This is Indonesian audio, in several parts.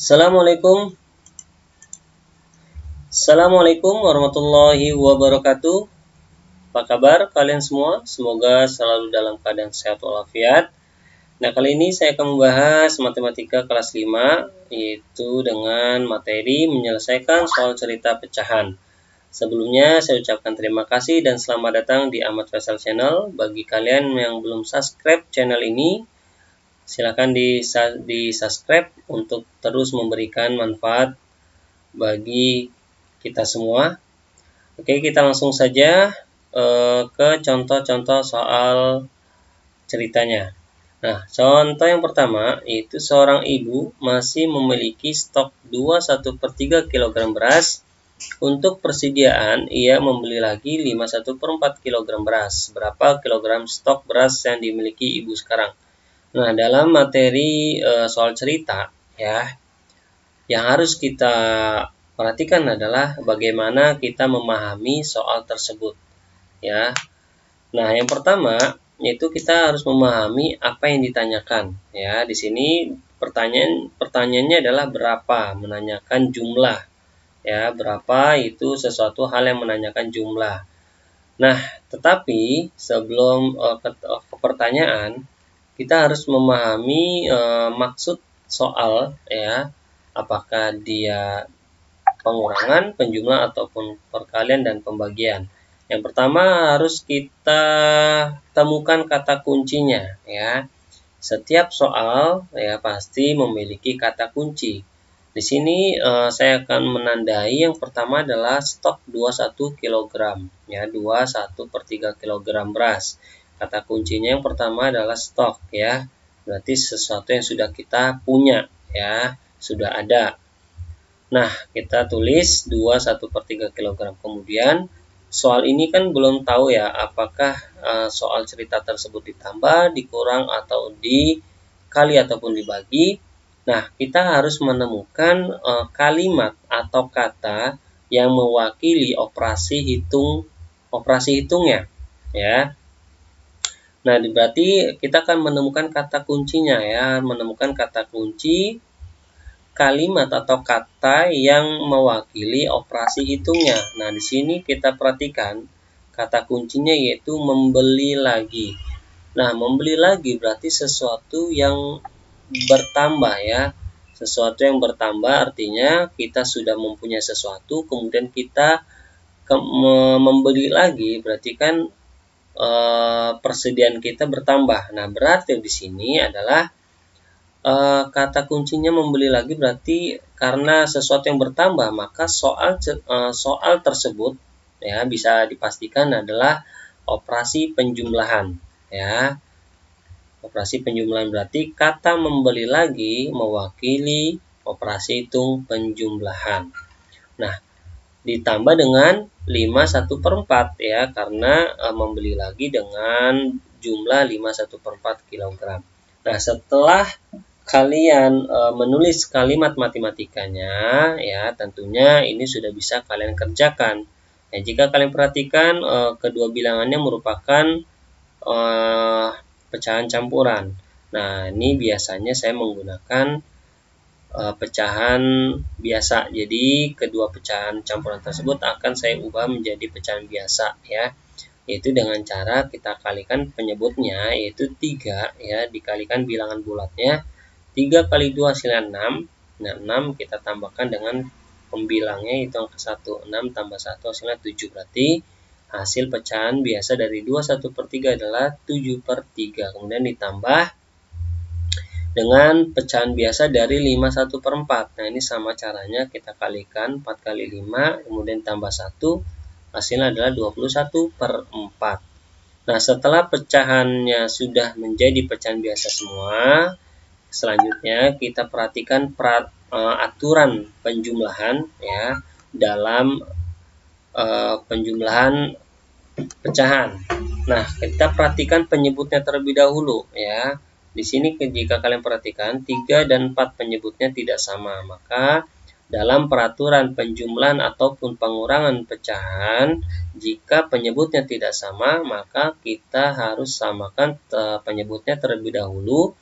Assalamualaikum. Assalamualaikum warahmatullahi wabarakatuh. Apa kabar kalian semua? Semoga selalu dalam keadaan sehat walafiat. Nah, kali ini saya akan membahas matematika kelas 5, yaitu dengan materi menyelesaikan soal cerita pecahan. Sebelumnya saya ucapkan terima kasih dan selamat datang di Ahmad Faisal Channel. Bagi kalian yang belum subscribe channel ini, silakan di subscribe untuk terus memberikan manfaat bagi kita semua. Oke, kita langsung saja ke contoh-contoh soal ceritanya. Nah, contoh yang pertama yaitu seorang ibu masih memiliki stok 21/3 kg beras. Untuk persediaan, ia membeli lagi 51/4 kg beras. Berapa kilogram stok beras yang dimiliki ibu sekarang? Nah, dalam materi soal cerita ya, yang harus kita perhatikan adalah bagaimana kita memahami soal tersebut ya. Nah, yang pertama yaitu kita harus memahami apa yang ditanyakan ya. Di sini pertanyaannya adalah berapa, menanyakan jumlah ya. Berapa itu sesuatu hal yang menanyakan jumlah. Nah, tetapi sebelum ke pertanyaan, kita harus memahami maksud soal ya. Apakah dia pengurangan, penjumlah, ataupun perkalian dan pembagian. Yang pertama harus kita temukan kata kuncinya ya. Setiap soal ya pasti memiliki kata kunci. Di sini saya akan menandai yang pertama adalah stok 21 kg ya, 21/3 kg beras. Kata kuncinya yang pertama adalah stok ya. Berarti sesuatu yang sudah kita punya ya, sudah ada. Nah, kita tulis 21/3 kg. Kemudian soal ini kan belum tahu ya apakah soal cerita tersebut ditambah, dikurang, atau dikali ataupun dibagi. Nah, kita harus menemukan kalimat atau kata yang mewakili operasi hitungnya ya. Nah, berarti kita akan menemukan kata kuncinya ya, menemukan kata kunci kalimat atau kata yang mewakili operasi hitungnya. Nah, di sini kita perhatikan kata kuncinya yaitu membeli lagi. Nah, membeli lagi berarti sesuatu yang bertambah ya. Sesuatu yang bertambah artinya kita sudah mempunyai sesuatu, kemudian kita membeli lagi, berarti kan persediaan kita bertambah. Nah, berarti di sini adalah kata kuncinya membeli lagi, berarti karena sesuatu yang bertambah maka soal tersebut ya bisa dipastikan adalah operasi penjumlahan ya. Operasi penjumlahan berarti kata membeli lagi mewakili operasi hitung penjumlahan. Nah, ditambah dengan 51/4 ya, karena membeli lagi dengan jumlah 51/4 kg. Nah, setelah kalian menulis kalimat matematikanya ya, tentunya ini sudah bisa kalian kerjakan. Ya, jika kalian perhatikan kedua bilangannya merupakan pecahan campuran. Nah, ini biasanya saya menggunakan pecahan biasa. Jadi kedua pecahan campuran tersebut akan saya ubah menjadi pecahan biasa ya. Yaitu dengan cara kita kalikan penyebutnya yaitu 3 ya, dikalikan bilangan bulatnya. 3 kali 2 hasilnya 6. Nah, 6 kita tambahkan dengan pembilangnya yaitu angka 1. 6 tambah 1 hasilnya 7. Berarti hasil pecahan biasa dari 21/3 adalah 7/3. Kemudian ditambah dengan pecahan biasa dari 51/4. Nah, ini sama caranya, kita kalikan 4 kali 5, kemudian tambah 1, hasilnya adalah 21/4. Nah, setelah pecahannya sudah menjadi pecahan biasa semua, selanjutnya kita perhatikan aturan penjumlahan ya dalam penjumlahan pecahan. Nah, kita perhatikan penyebutnya terlebih dahulu ya. Di sini jika kalian perhatikan 3 dan 4 penyebutnya tidak sama, maka dalam peraturan penjumlahan ataupun pengurangan pecahan, jika penyebutnya tidak sama, maka kita harus samakan penyebutnya terlebih dahulu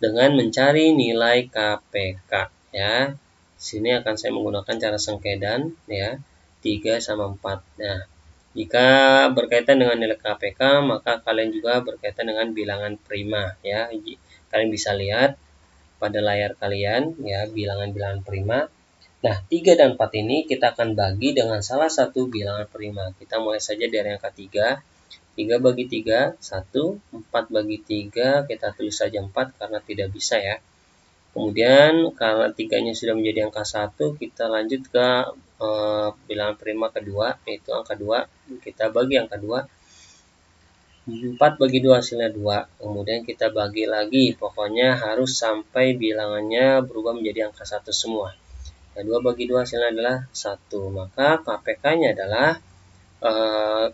dengan mencari nilai KPK ya. Sini akan saya menggunakan cara sengkedan ya, 3 sama 4. Nah, jika berkaitan dengan nilai KPK, maka kalian juga berkaitan dengan bilangan prima ya. Kalian bisa lihat pada layar kalian ya, bilangan-bilangan prima. Nah, 3 dan 4 ini kita akan bagi dengan salah satu bilangan prima. Kita mulai saja dari angka 3. 3 bagi 3, 1. 4 bagi 3, kita tulis saja 4 karena tidak bisa ya. Kemudian karena 3-nya sudah menjadi angka 1, kita lanjut ke bilangan prima kedua, yaitu angka 2. Kita bagi angka 2. 4 bagi 2 hasilnya 2. Kemudian kita bagi lagi, pokoknya harus sampai bilangannya berubah menjadi angka 1 semua. Nah, 2 bagi 2 hasilnya adalah 1. Maka KPK-nya adalah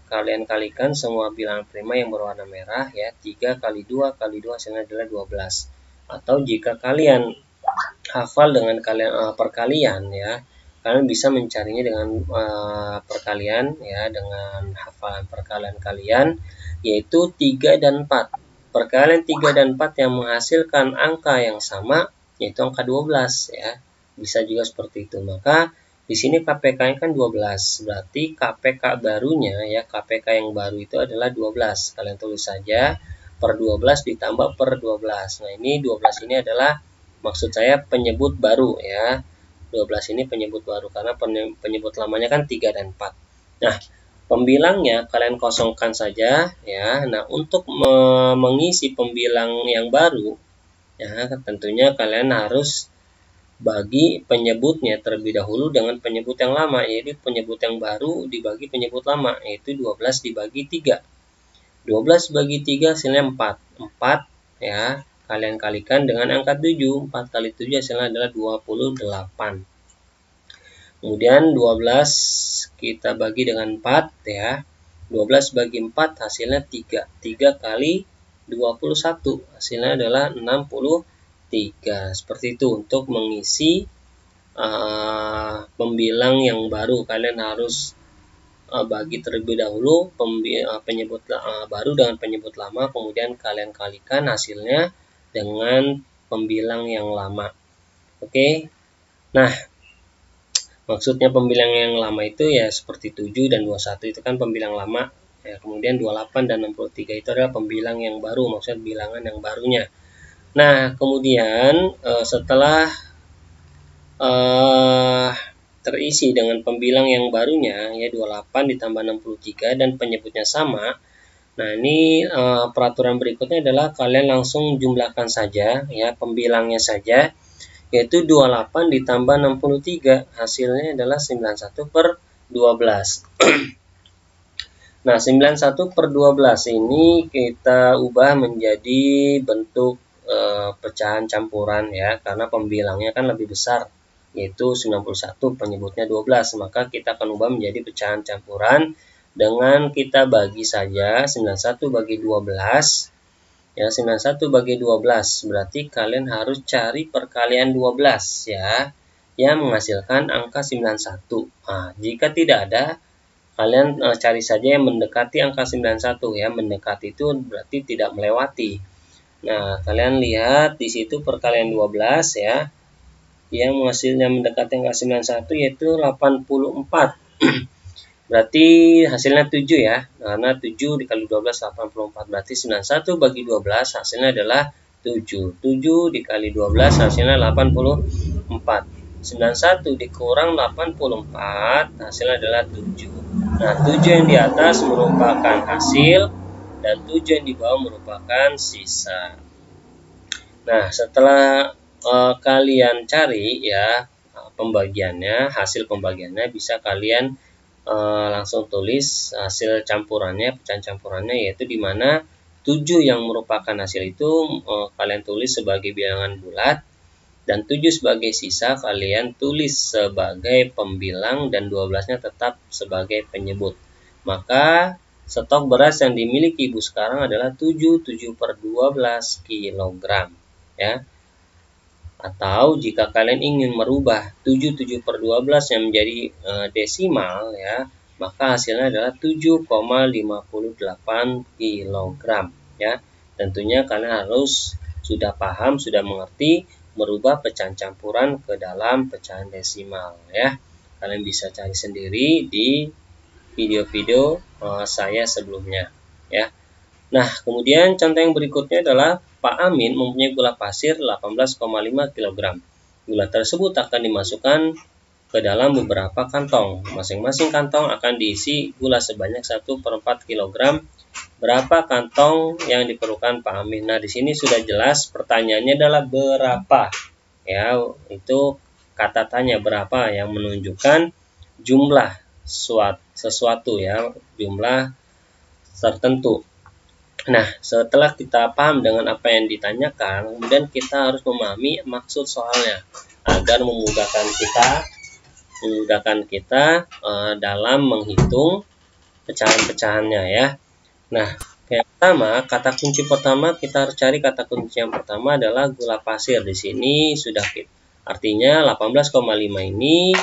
kalian kalikan semua bilangan prima yang berwarna merah ya. 3 kali 2 kali 2 hasilnya adalah 12. Atau jika kalian hafal dengan perkalian ya, kalian bisa mencarinya dengan perkalian ya, dengan hafalan perkalian kalian, yaitu 3 dan 4. Perkalian 3 dan 4 yang menghasilkan angka yang sama, yaitu angka 12 ya. Bisa juga seperti itu. Maka di sini KPK-nya kan 12. Berarti KPK barunya ya, KPK yang baru itu adalah 12. Kalian tulis saja per 12 ditambah per 12. Nah, ini 12 ini adalah maksud saya penyebut baru ya. 12 ini penyebut baru karena penyebut lamanya kan 3 dan 4. Nah, pembilangnya kalian kosongkan saja ya. Nah, untuk mengisi pembilang yang baru ya, tentunya kalian harus bagi penyebutnya terlebih dahulu dengan penyebut yang lama, yaitu penyebut yang baru dibagi penyebut lama, yaitu 12 dibagi 3. 12 bagi 3 hasilnya 4. 4 ya, kalian kalikan dengan angka 7. 4 kali 7 hasilnya adalah 28. Kemudian 12 kita bagi dengan 4 ya. 12 bagi 4 hasilnya 3. 3 kali 21 hasilnya adalah 63. Seperti itu untuk mengisi pembilang yang baru. Kalian harus bagi terlebih dahulu penyebut baru dengan penyebut lama, kemudian kalian kalikan hasilnya dengan pembilang yang lama. Oke. Nah, maksudnya pembilang yang lama itu ya seperti 7 dan 21 itu kan pembilang lama. Ya, kemudian 28 dan 63 itu adalah pembilang yang baru, maksudnya bilangan yang barunya. Nah, kemudian setelah terisi dengan pembilang yang barunya ya, 28 ditambah 63 dan penyebutnya sama. Nah, ini peraturan berikutnya adalah kalian langsung jumlahkan saja ya, pembilangnya saja, yaitu 28 ditambah 63 hasilnya adalah 91 per 12. Nah, 91 per 12 ini kita ubah menjadi bentuk pecahan campuran ya, karena pembilangnya kan lebih besar, yaitu 91, penyebutnya 12, maka kita akan ubah menjadi pecahan campuran dengan kita bagi saja 91 bagi 12 ya. 91 bagi 12 berarti kalian harus cari perkalian 12 ya, yang menghasilkan angka 91. Nah, jika tidak ada, kalian cari saja yang mendekati angka 91 ya. Mendekati itu berarti tidak melewati. Nah, kalian lihat di situ perkalian 12 ya, yang hasilnya mendekati angka 91 yaitu 84. Berarti hasilnya 7 ya, karena 7 dikali 12 84, berarti 91 bagi 12 hasilnya adalah 7. 7 dikali 12 hasilnya 84. 91 dikurang 84 hasilnya adalah 7. Nah, 7 yang di atas merupakan hasil dan 7 yang di bawah merupakan sisa. Nah, setelah kalian cari ya pembagiannya, hasil pembagiannya, bisa kalian langsung tulis hasil campurannya, pecahan campurannya, yaitu di mana 7 yang merupakan hasil itu kalian tulis sebagai bilangan bulat, dan 7 sebagai sisa kalian tulis sebagai pembilang, dan 12-nya tetap sebagai penyebut. Maka stok beras yang dimiliki ibu sekarang adalah 7 per 12 kg ya. Atau jika kalian ingin merubah 7 per 12 yang menjadi desimal ya, maka hasilnya adalah 7,58 kg ya. Tentunya kalian harus sudah paham, sudah mengerti merubah pecahan campuran ke dalam pecahan desimal ya. Kalian bisa cari sendiri di video-video saya sebelumnya ya. Nah, kemudian contoh yang berikutnya adalah Pak Amin mempunyai gula pasir 18,5 kg. Gula tersebut akan dimasukkan ke dalam beberapa kantong. Masing-masing kantong akan diisi gula sebanyak 1/4 kg. Berapa kantong yang diperlukan Pak Amin? Nah, di sini sudah jelas pertanyaannya adalah berapa. Ya, itu kata tanya berapa yang menunjukkan jumlah sesuatu ya, jumlah tertentu. Nah, setelah kita paham dengan apa yang ditanyakan, kemudian kita harus memahami maksud soalnya agar memudahkan kita dalam menghitung pecahan-pecahannya ya. Nah, yang pertama, kata kunci pertama kita harus cari kata kunci yang pertama adalah gula pasir. Di sini sudah artinya 18,5 ini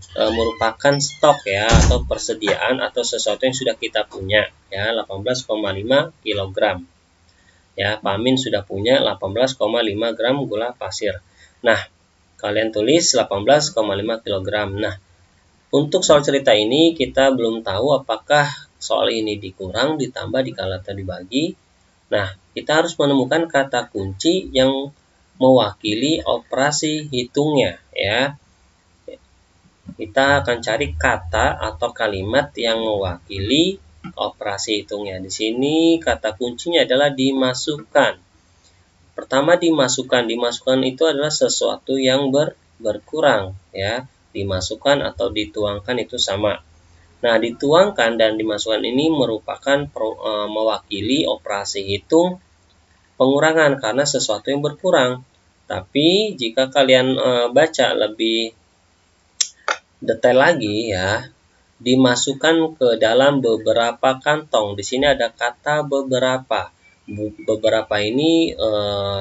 merupakan stok ya, atau persediaan atau sesuatu yang sudah kita punya ya, 18,5 kg. Ya, Pak Amin sudah punya 18,5 gram gula pasir. Nah, kalian tulis 18,5 kg. Nah, untuk soal cerita ini kita belum tahu apakah soal ini dikurang, ditambah, dikali atau dibagi. Nah, kita harus menemukan kata kunci yang mewakili operasi hitungnya ya. Kita akan cari kata atau kalimat yang mewakili operasi hitungnya. Di sini kata kuncinya adalah dimasukkan. Pertama dimasukkan. Dimasukkan itu adalah sesuatu yang berkurang ya. Dimasukkan atau dituangkan itu sama. Nah, dituangkan dan dimasukkan ini merupakan mewakili operasi hitung pengurangan karena sesuatu yang berkurang. Tapi jika kalian baca lebih detail lagi ya, dimasukkan ke dalam beberapa kantong. Di sini ada kata beberapa. Beberapa ini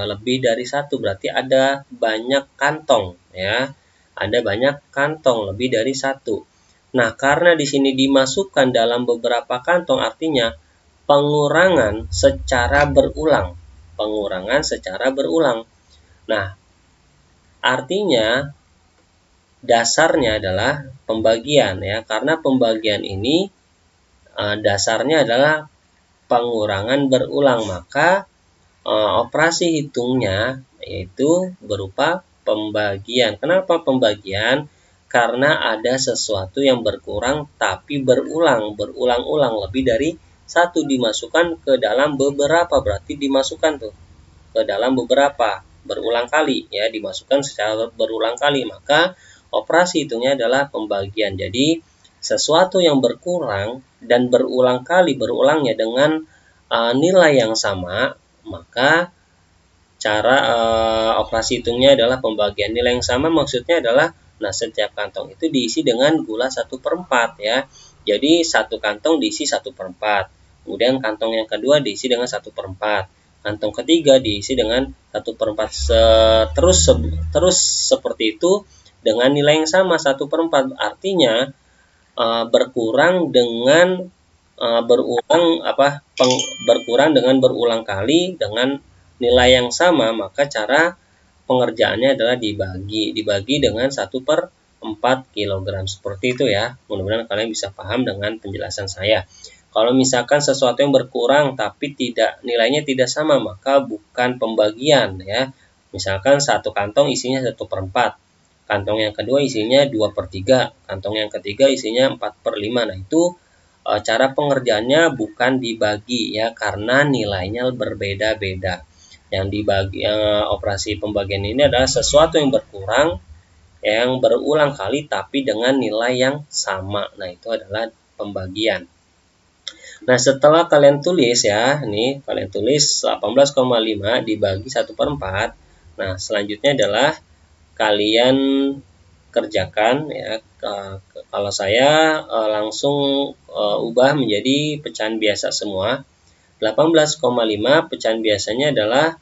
lebih dari satu, berarti ada banyak kantong ya. Ada banyak kantong, lebih dari satu. Nah, karena di sini dimasukkan dalam beberapa kantong artinya pengurangan secara berulang. Pengurangan secara berulang. Nah, artinya dasarnya adalah pembagian ya, karena pembagian ini dasarnya adalah pengurangan berulang, maka operasi hitungnya yaitu berupa pembagian. Kenapa pembagian? Karena ada sesuatu yang berkurang tapi berulang-ulang lebih dari satu dimasukkan ke dalam beberapa, berarti dimasukkan tuh ke dalam beberapa berulang kali ya, dimasukkan secara berulang kali, maka operasi hitungnya adalah pembagian. Jadi sesuatu yang berkurang dan berulang kali berulangnya dengan nilai yang sama, maka cara operasi hitungnya adalah pembagian. Nilai yang sama maksudnya adalah, nah, setiap kantong itu diisi dengan gula 1/4 ya. Jadi satu kantong diisi 1/4. Kemudian kantong yang kedua diisi dengan 1/4. Kantong ketiga diisi dengan 1/4. Terus seperti itu dengan nilai yang sama 1/4. Artinya berkurang dengan berkurang dengan berulang kali dengan nilai yang sama, maka cara pengerjaannya adalah dibagi dengan 1/4 kg, seperti itu ya. Mudah-mudahan kalian bisa paham dengan penjelasan saya. Kalau misalkan sesuatu yang berkurang tapi nilainya tidak sama, maka bukan pembagian ya. Misalkan satu kantong isinya 1/4, kantong yang kedua isinya 2/3, kantong yang ketiga isinya 4/5. Nah, itu cara pengerjaannya bukan dibagi ya, karena nilainya berbeda-beda. Yang dibagi operasi pembagian ini adalah sesuatu yang berkurang yang berulang kali tapi dengan nilai yang sama. Nah, itu adalah pembagian. Nah, setelah kalian tulis ya, ini kalian tulis 18,5 dibagi 1/4. Nah, selanjutnya adalah kalian kerjakan ya. Kalau saya langsung ubah menjadi pecahan biasa semua. 18,5 pecahan biasanya adalah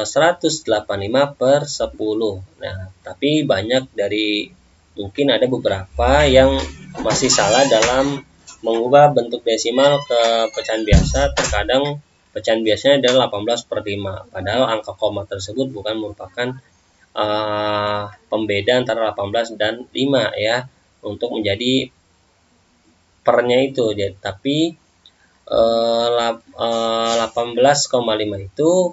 185/10. Nah, tapi banyak mungkin ada beberapa yang masih salah dalam mengubah bentuk desimal ke pecahan biasa. Terkadang pecahan biasanya adalah 18/5, padahal angka koma tersebut bukan merupakan pembeda antara 18 dan 5 ya, untuk menjadi pernya itu. Tapi 18,5 itu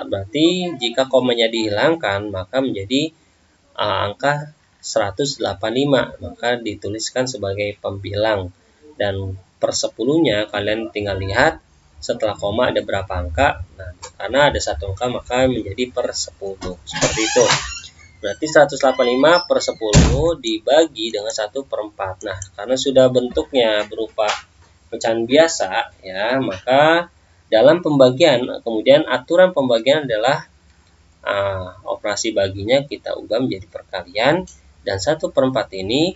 berarti jika komanya dihilangkan maka menjadi angka 185, maka dituliskan sebagai pembilang. Dan per 10-nya kalian tinggal lihat setelah koma ada berapa angka. Nah, karena ada satu angka maka menjadi per 10. Seperti itu. Berarti 185 per 10 dibagi dengan 1/4. Nah, karena sudah bentuknya berupa pecahan biasa ya, maka dalam pembagian kemudian aturan pembagian adalah operasi baginya kita ubah menjadi perkalian, dan 1/4 ini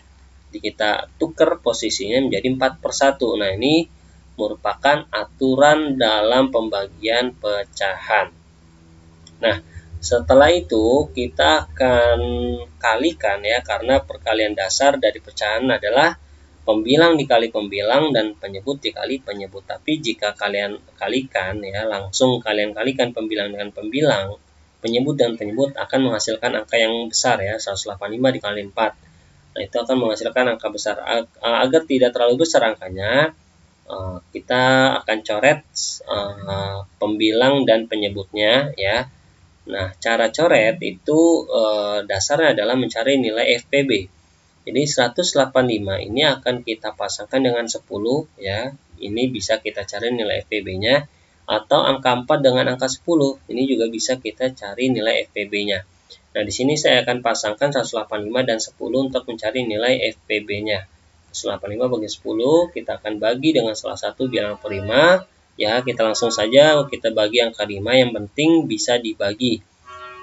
kita tukar posisinya menjadi 4/1. Nah, ini merupakan aturan dalam pembagian pecahan. Nah, setelah itu kita akan kalikan ya, karena perkalian dasar dari pecahan adalah pembilang dikali pembilang dan penyebut dikali penyebut. Tapi jika kalian kalikan ya, langsung kalian kalikan pembilang dengan pembilang, penyebut dan penyebut akan menghasilkan angka yang besar ya, 185 dikali 4. Nah, itu akan menghasilkan angka besar. Agar tidak terlalu besar angkanya, kita akan coret pembilang dan penyebutnya ya. Nah, cara coret itu dasarnya adalah mencari nilai FPB. Jadi 185 ini akan kita pasangkan dengan 10 ya. Ini bisa kita cari nilai FPB-nya, atau angka 4 dengan angka 10. Ini juga bisa kita cari nilai FPB-nya. Nah, di sini saya akan pasangkan 185 dan 10 untuk mencari nilai FPB-nya. 185 bagi 10 kita akan bagi dengan salah satu bilangan prima. Ya, kita langsung saja kita bagi angka 5, yang penting bisa dibagi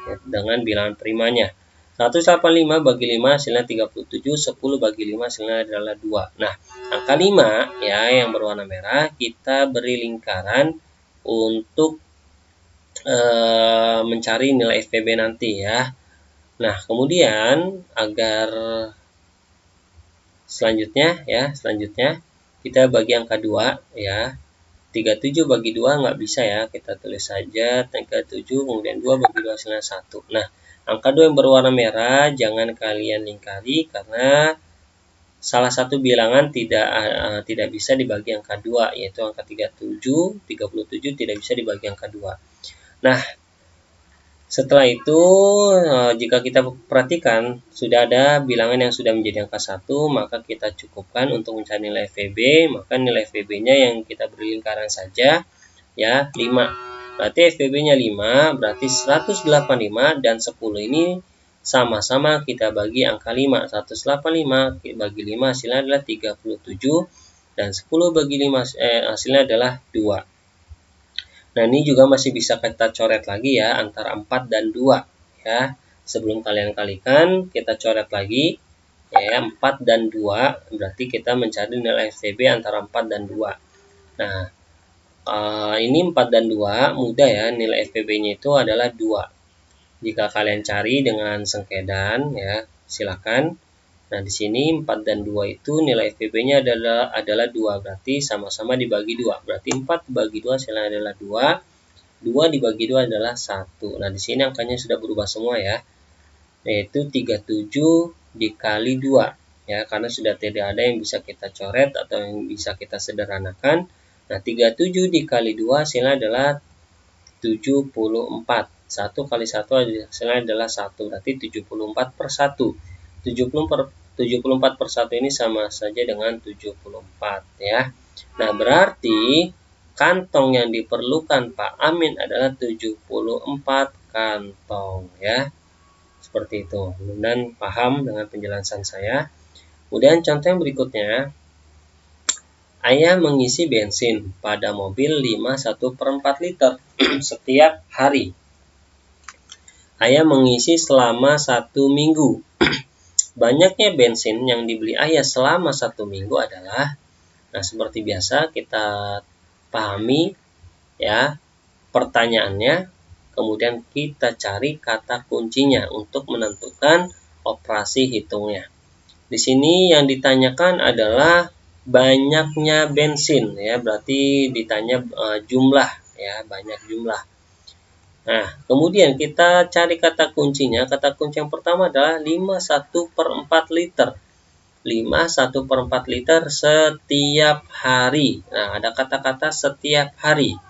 ya, dengan bilangan primanya. 185 bagi 5 hasilnya 37, 10 bagi 5 hasilnya adalah 2. Nah, angka 5 ya yang berwarna merah kita beri lingkaran untuk mencari nilai FPB nanti ya. Nah, kemudian agar selanjutnya kita bagi angka 2 ya. 37 bagi 2 nggak bisa ya, kita tulis saja 37 kemudian 2 bagi 2 hasilnya 1. Nah, angka 2 yang berwarna merah jangan kalian lingkari, karena salah satu bilangan tidak bisa dibagi angka 2, yaitu angka 37 tidak bisa dibagi angka 2. Nah, setelah itu jika kita perhatikan sudah ada bilangan yang sudah menjadi angka 1, maka kita cukupkan untuk mencari nilai FPB. Maka nilai FPB-nya yang kita beri lingkaran saja ya, 5. Berarti FPB-nya 5, berarti 185 dan 10 ini sama-sama kita bagi angka 5. 185 bagi 5 hasilnya adalah 37, dan 10 bagi 5 hasilnya adalah 2. Nah, ini juga masih bisa kita coret lagi ya, antara 4 dan 2 ya. Sebelum kalian kalikan, kita coret lagi ya, 4 dan 2, berarti kita mencari nilai FPB antara 4 dan 2. Nah, ini 4 dan 2 mudah ya, nilai FPB-nya itu adalah 2. Jika kalian cari dengan sengkedan ya, silakan. Nah, di sini 4 dan 2 itu nilai FPB-nya adalah 2, berarti sama-sama dibagi 2. Berarti 4 dibagi 2 hasilnya adalah 2. 2 dibagi 2 adalah 1. Nah, di sini angkanya sudah berubah semua ya. Yaitu 37 dikali 2 ya, karena sudah tidak ada yang bisa kita coret atau yang bisa kita sederhanakan. Nah, 37 dikali 2 hasilnya adalah 74. 1 kali 1 hasilnya adalah 1. Berarti 74 per 1. 74 per 1 ini sama saja dengan 74 ya. Nah, berarti kantong yang diperlukan Pak Amin adalah 74 kantong ya. Seperti itu. Mudah-mudahan paham dengan penjelasan saya. Kemudian contoh yang berikutnya. Ayah mengisi bensin pada mobil 51/4 liter setiap hari. Ayah mengisi selama 1 minggu. Banyaknya bensin yang dibeli ayah selama 1 minggu adalah, nah seperti biasa kita pahami ya pertanyaannya, kemudian kita cari kata kuncinya untuk menentukan operasi hitungnya. Di sini yang ditanyakan adalah banyaknya bensin ya, berarti ditanya jumlah ya, banyak jumlah. Nah, kemudian kita cari kata kuncinya. Kata kunci yang pertama adalah 51/4 liter. 51/4 liter setiap hari. Nah, ada kata-kata setiap hari.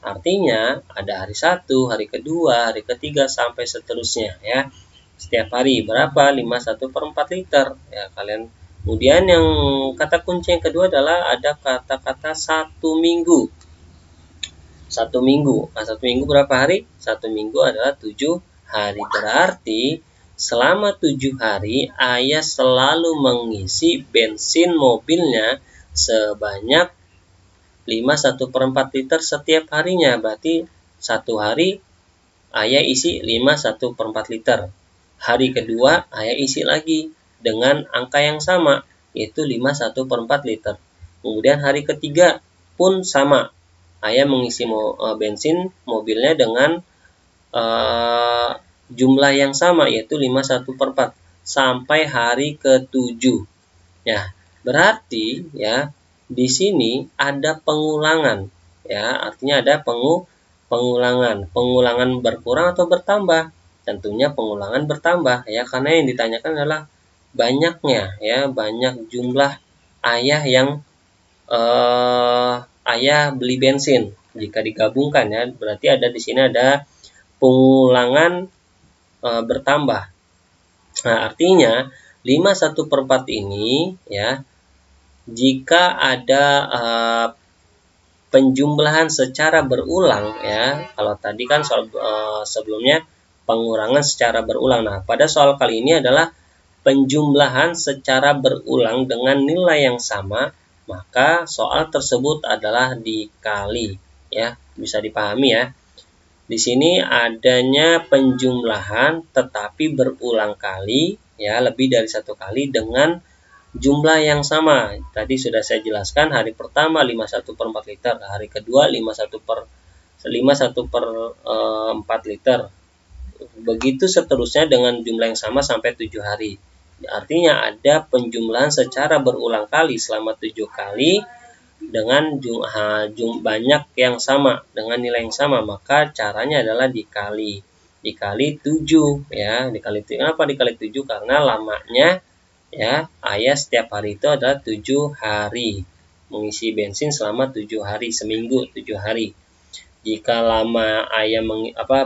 Artinya ada hari 1, hari kedua, hari ketiga, sampai seterusnya ya. Setiap hari berapa? 51/4 liter. Ya, kalian. Kemudian yang kata kunci yang kedua adalah ada kata-kata 1 minggu. 1 minggu. Nah, 1 minggu berapa hari? 1 minggu adalah 7 hari. Berarti selama 7 hari ayah selalu mengisi bensin mobilnya sebanyak 51/4 liter setiap harinya. Berarti 1 hari ayah isi 51/4 liter. Hari kedua ayah isi lagi dengan angka yang sama, yaitu 51/4 liter. Kemudian hari ketiga pun sama. Ayah mengisi bensin mobilnya dengan jumlah yang sama, yaitu 51/4 sampai hari ke-7. Ya, berarti ya di sini ada pengulangan. Ya, artinya ada pengulangan. Pengulangan berkurang atau bertambah? Tentunya pengulangan bertambah ya, karena yang ditanyakan adalah banyaknya ya, banyak jumlah ayah yang ayah beli bensin. Jika digabungkan ya, berarti ada di sini ada pengulangan bertambah. Nah, artinya 51/4 ini ya, jika ada penjumlahan secara berulang ya, kalau tadi kan soal sebelumnya pengurangan secara berulang. Nah, pada soal kali ini adalah penjumlahan secara berulang dengan nilai yang sama, maka soal tersebut adalah dikali ya, bisa dipahami ya. Di sini adanya penjumlahan tetapi berulang kali ya, lebih dari 1 kali dengan jumlah yang sama. Tadi sudah saya jelaskan, hari pertama 51/4 liter, hari kedua 51/4 liter. Begitu seterusnya dengan jumlah yang sama sampai 7 hari. Artinya ada penjumlahan secara berulang kali selama 7 kali dengan banyak yang sama, dengan nilai yang sama, maka caranya adalah dikali 7 ya. Kenapa dikali 7? Karena lamanya ya, ayah setiap hari itu adalah 7 hari. Mengisi bensin selama 7 hari, seminggu 7 hari. Jika lama ayah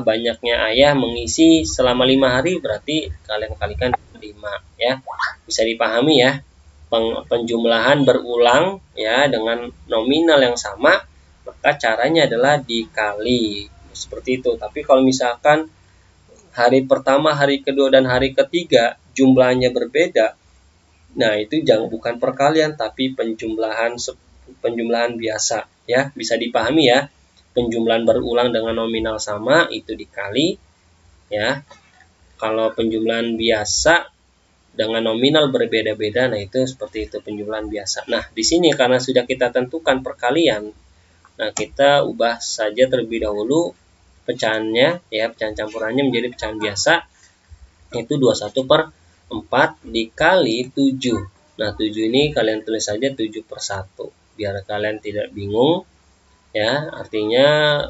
banyaknya ayah mengisi selama 5 hari, berarti kalian kalikan 5 ya. Bisa dipahami ya. Penjumlahan berulang ya dengan nominal yang sama, maka caranya adalah dikali. Seperti itu. Tapi kalau misalkan hari pertama, hari kedua, dan hari ketiga jumlahnya berbeda, nah itu bukan perkalian tapi penjumlahan biasa ya. Bisa dipahami ya. Penjumlahan berulang dengan nominal sama itu dikali ya. Kalau penjumlahan biasa dengan nominal berbeda-beda, nah itu seperti itu penjumlahan biasa. Nah, di sini karena sudah kita tentukan perkalian, nah kita ubah saja terlebih dahulu pecahannya ya, pecahan campurannya menjadi pecahan biasa, itu 21/4 dikali 7. Nah, 7 ini kalian tulis saja 7/1 biar kalian tidak bingung ya. Artinya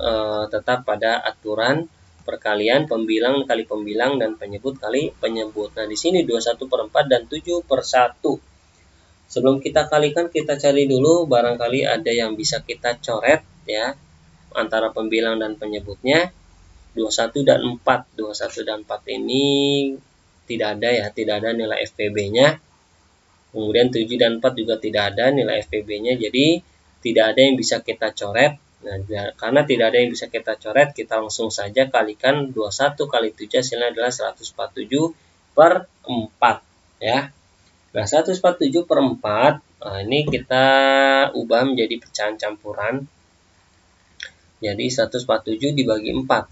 tetap pada aturan perkalian, pembilang kali pembilang, dan penyebut kali penyebut. Nah, di sini 21/4 dan 7/1. Sebelum kita kalikan, kita cari dulu barangkali ada yang bisa kita coret ya antara pembilang dan penyebutnya. 21 dan 4. 21 dan 4 ini tidak ada ya, tidak ada nilai FPB-nya. Kemudian 7 dan 4 juga tidak ada nilai FPB-nya, jadi tidak ada yang bisa kita coret. Nah, karena tidak ada yang bisa kita coret, kita langsung saja kalikan 21 kali 7 hasilnya adalah 147/4 ya. Nah, 147/4 ini kita ubah menjadi pecahan campuran. Jadi 147 dibagi 4.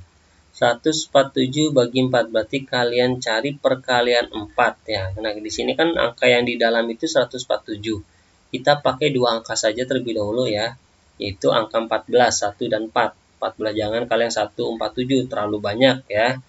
147 bagi 4 berarti kalian cari perkalian 4 ya. Nah, di sini kan angka yang di dalam itu 147. Kita pakai dua angka saja terlebih dahulu ya, yaitu angka 14, 1 dan 4. 14 jangan kalian 147, terlalu banyak ya.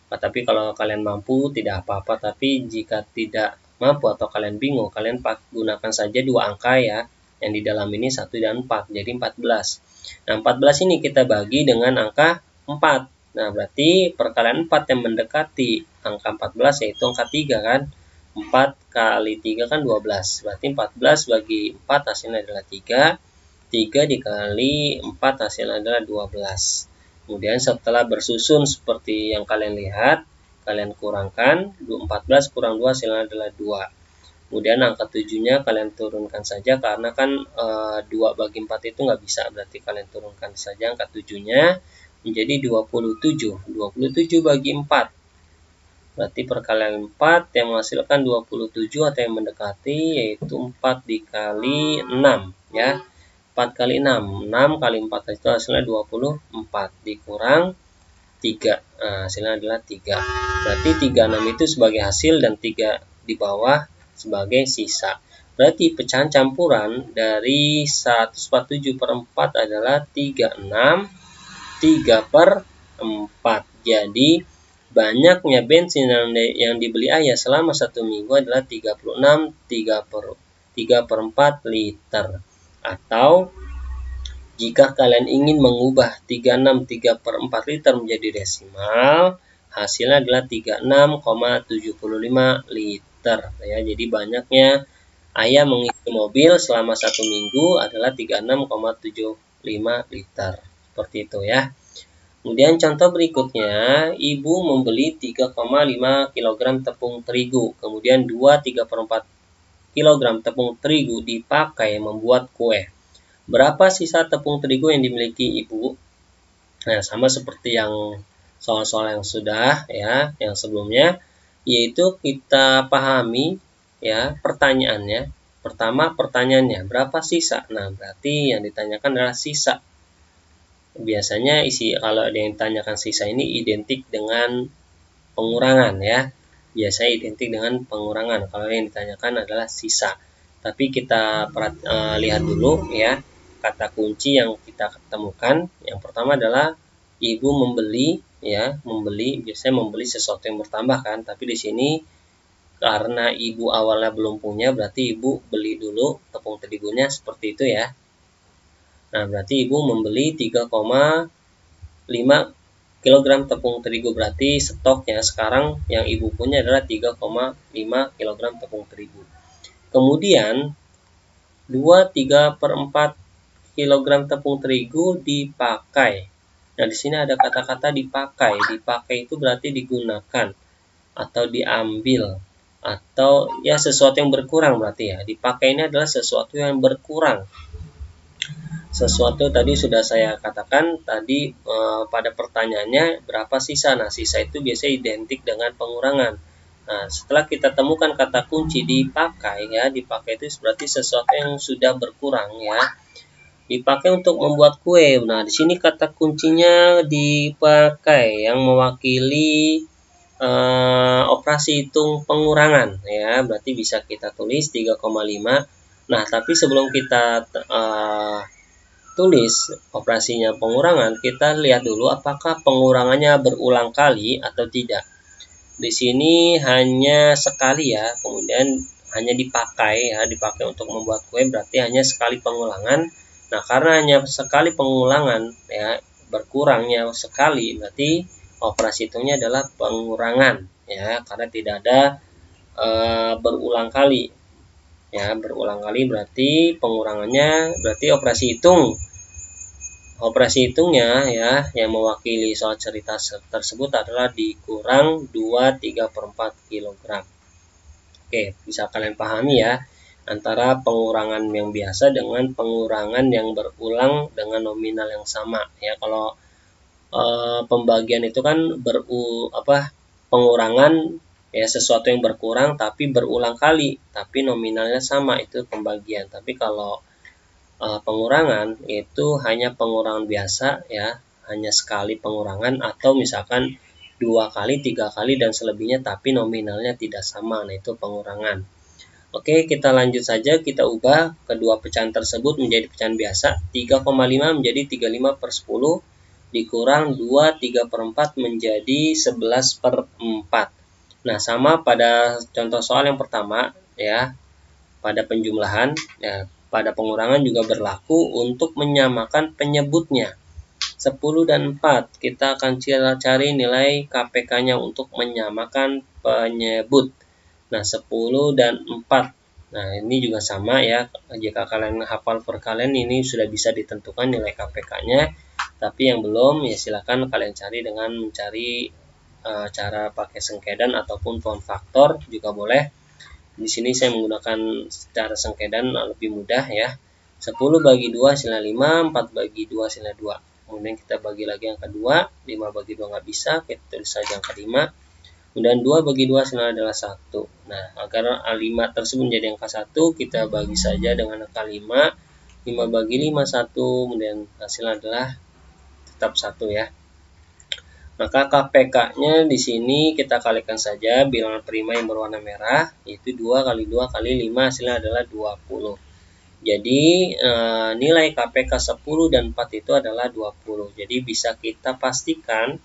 Nah, tapi kalau kalian mampu tidak apa-apa, tapi jika tidak mampu atau kalian bingung, kalian gunakan saja dua angka ya. Yang di dalam ini 1 dan 4, jadi 14. Nah, 14 ini kita bagi dengan angka 4. Nah, berarti perkalian 4 yang mendekati angka 14 yaitu angka 3 kan. 4 kali 3 kan 12. Berarti 14 bagi 4 hasilnya adalah 3. 3 dikali 4 hasilnya adalah 12. Kemudian setelah bersusun seperti yang kalian lihat, kalian kurangkan. 14 kurang 2 hasilnya adalah 2. Kemudian angka 7-nya kalian turunkan saja karena kan 2 bagi 4 itu nggak bisa. Berarti kalian turunkan saja angka 7-nya menjadi 27. 27 bagi 4. Berarti perkalian 4 yang menghasilkan 27 atau yang mendekati yaitu 4 dikali 6 ya. 4 kali 6. 6 kali 4 itu hasilnya 24 dikurang 3. Nah, hasilnya adalah 3. Berarti 36 itu sebagai hasil dan 3 di bawah sebagai sisa. Berarti pecahan campuran dari 147/4 adalah 36 3/4. Jadi banyaknya bensin yang dibeli ayah selama 1 minggu adalah 36 3/4 liter. Atau jika kalian ingin mengubah 36 3/4 liter menjadi desimal, hasilnya adalah 36,75 liter ya. Jadi banyaknya ayah mengisi mobil selama 1 minggu adalah 36,75 liter. Seperti itu ya. Kemudian contoh berikutnya, ibu membeli 3,5 kg tepung terigu. Kemudian 3/4 kg tepung terigu dipakai membuat kue. Berapa sisa tepung terigu yang dimiliki ibu? Nah, sama seperti yang soal-soal yang sudah ya, yang sebelumnya, yaitu kita pahami ya pertanyaannya. Pertama pertanyaannya, berapa sisa? Nah, berarti yang ditanyakan adalah sisa. Biasanya kalau ada yang ditanyakan sisa ini identik dengan pengurangan ya. Biasanya identik dengan pengurangan kalau yang ditanyakan adalah sisa. Tapi kita lihat dulu ya kata kunci yang kita ketemukan. Yang pertama adalah ibu membeli ya, biasanya membeli sesuatu yang bertambah kan, tapi di sini karena ibu awalnya belum punya berarti ibu beli dulu tepung terigunya seperti itu ya. Nah, berarti ibu membeli 3,5 kg tepung terigu, berarti stoknya sekarang yang ibu punya adalah 3,5 kg tepung terigu. Kemudian 3/4 kg tepung terigu dipakai. Nah, di sini ada kata-kata dipakai. Dipakai itu berarti digunakan atau diambil atau ya sesuatu yang berkurang berarti ya. Dipakai ini adalah sesuatu yang berkurang. Sesuatu tadi sudah saya katakan tadi pada pertanyaannya berapa sisa. Nah, sisa itu biasanya identik dengan pengurangan. Nah, setelah kita temukan kata kunci dipakai ya, dipakai itu berarti sesuatu yang sudah berkurang ya. Dipakai untuk membuat kue. Nah, di sini kata kuncinya dipakai yang mewakili operasi hitung pengurangan ya. Berarti bisa kita tulis 3,5. Nah, tapi sebelum kita tulis operasinya pengurangan, kita lihat dulu apakah pengurangannya berulang kali atau tidak. Di sini hanya sekali ya, kemudian hanya dipakai ya, dipakai untuk membuat kue berarti hanya sekali pengulangan. Nah, karena hanya sekali pengulangan ya, berkurangnya sekali berarti operasi hitungnya adalah pengurangan ya, karena tidak ada berulang kali. Ya, berulang kali berarti pengurangannya berarti operasi hitungnya ya yang mewakili soal cerita tersebut adalah dikurang 2/3/4 kg. Oke, bisa kalian pahami ya antara pengurangan yang biasa dengan pengurangan yang berulang dengan nominal yang sama ya. Kalau pembagian itu kan pengurangan ya, sesuatu yang berkurang tapi berulang kali tapi nominalnya sama, itu pembagian. Tapi kalau pengurangan itu hanya pengurangan biasa ya, hanya sekali pengurangan atau misalkan 2 kali, 3 kali dan selebihnya tapi nominalnya tidak sama. Nah, itu pengurangan. Oke, kita lanjut saja, kita ubah kedua pecahan tersebut menjadi pecahan biasa. 3,5 menjadi 35/10 dikurang 2/3/4 menjadi 11/4. Nah, sama pada contoh soal yang pertama ya, pada penjumlahan ya, pada pengurangan juga berlaku untuk menyamakan penyebutnya. 10 dan 4. Kita akan cari nilai KPK-nya untuk menyamakan penyebut. Nah, 10 dan 4. Nah, ini juga sama ya. Jika kalian hafal perkalian ini sudah bisa ditentukan nilai KPK-nya. Tapi yang belum, ya silakan kalian cari dengan mencari cara pakai sengkedan ataupun pound faktor juga boleh. Di sini saya menggunakan cara sengkedan lebih mudah ya. 10 bagi 2 hasilnya 5, 4 bagi 2 hasilnya 2. Kemudian kita bagi lagi angka 2, 5 bagi 2 nggak bisa, kita tulis saja angka 5. Kemudian 2 bagi 2 hasilnya adalah 1. Nah, agar 5 tersebut menjadi angka 1, kita bagi saja dengan angka 5. 5 bagi 5, 1, kemudian hasilnya adalah tetap 1 ya. Maka KPK-nya di sini kita kalikan saja bilangan prima yang berwarna merah, yaitu 2 kali 2 kali 5 hasilnya adalah 20. Jadi nilai KPK 10 dan 4 itu adalah 20. Jadi bisa kita pastikan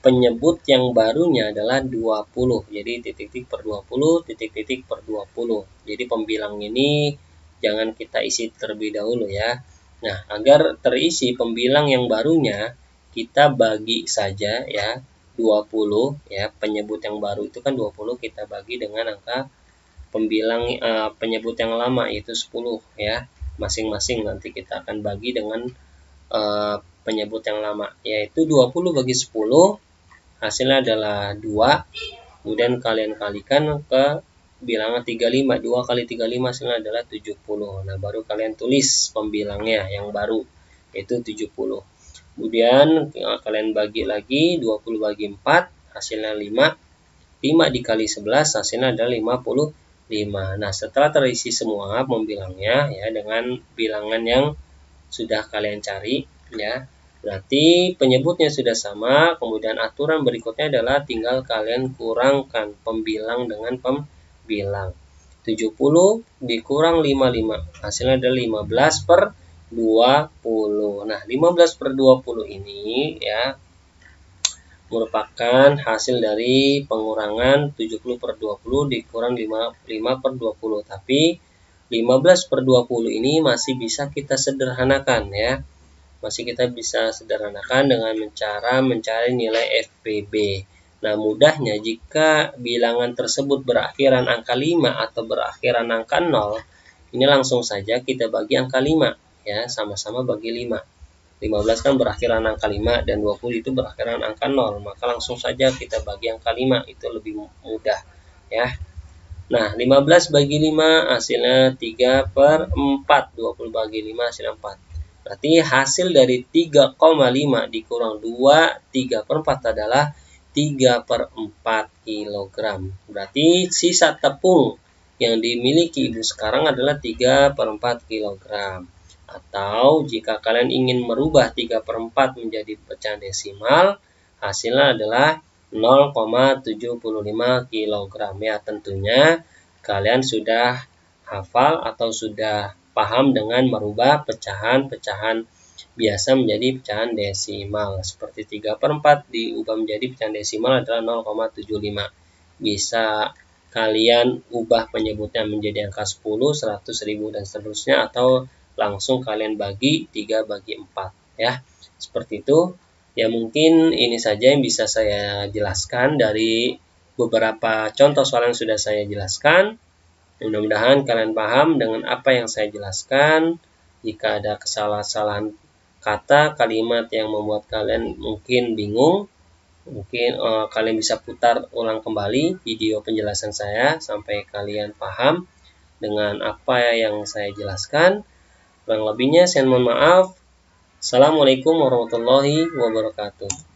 penyebut yang barunya adalah 20. Jadi titik-titik per 20, titik-titik per 20. Jadi pembilang ini jangan kita isi terlebih dahulu ya. Nah, agar terisi pembilang yang barunya, kita bagi saja ya 20 ya, penyebut yang baru itu kan 20, kita bagi dengan angka pembilang penyebut yang lama yaitu 10 ya. Masing-masing nanti kita akan bagi dengan penyebut yang lama, yaitu 20 bagi 10 hasilnya adalah 2. Kemudian kalian kalikan ke bilangan 35. 2 kali 35 hasilnya adalah 70. Nah, baru kalian tulis pembilangnya yang baru yaitu 70. Kemudian kalian bagi lagi 20 bagi 4 hasilnya 5. 5 dikali 11 hasilnya adalah 55. Nah, setelah terisi semua pembilangnya ya dengan bilangan yang sudah kalian cari ya, berarti penyebutnya sudah sama. Kemudian aturan berikutnya adalah tinggal kalian kurangkan pembilang dengan pembilang. 70 dikurang 55 hasilnya adalah 15 per 20. Nah, 15 per 20 ini ya merupakan hasil dari pengurangan 70 per 20 dikurang 5 per 20. Tapi 15 per 20 ini masih bisa kita sederhanakan ya. Masih kita bisa sederhanakan dengan cara mencari nilai FPB. Nah, mudahnya jika bilangan tersebut berakhiran angka 5 atau berakhiran angka 0, ini langsung saja kita bagi angka 5 ya, sama-sama bagi 5. 15 kan berakhiran angka 5 dan 20 itu berakhiran angka 0, maka langsung saja kita bagi angka 5, itu lebih mudah ya. Nah, 15 bagi 5 hasilnya 3 per 4, 20 bagi 5 hasilnya 4. Berarti hasil dari 3,5 dikurang 2, 3 per 4 adalah 3 per 4 kg. Berarti sisa tepung yang dimiliki ibu sekarang adalah 3 per 4 kg. Atau jika kalian ingin merubah 3 per 4 menjadi pecahan desimal, hasilnya adalah 0,75 kg ya. Tentunya kalian sudah hafal atau sudah paham dengan merubah pecahan-pecahan biasa menjadi pecahan desimal. Seperti 3 per 4 diubah menjadi pecahan desimal adalah 0,75. Bisa kalian ubah penyebutnya menjadi angka 10, 100, 1000 dan seterusnya, atau langsung kalian bagi 3 bagi 4 ya. Seperti itu. Ya, mungkin ini saja yang bisa saya jelaskan dari beberapa contoh soal yang sudah saya jelaskan. Mudah-mudahan kalian paham dengan apa yang saya jelaskan. Jika ada kesalahan-kesalahan kata, kalimat yang membuat kalian mungkin bingung, mungkin kalian bisa putar ulang kembali video penjelasan saya sampai kalian paham dengan apa yang saya jelaskan. Kurang lebihnya saya mohon maaf. Assalamualaikum warahmatullahi wabarakatuh.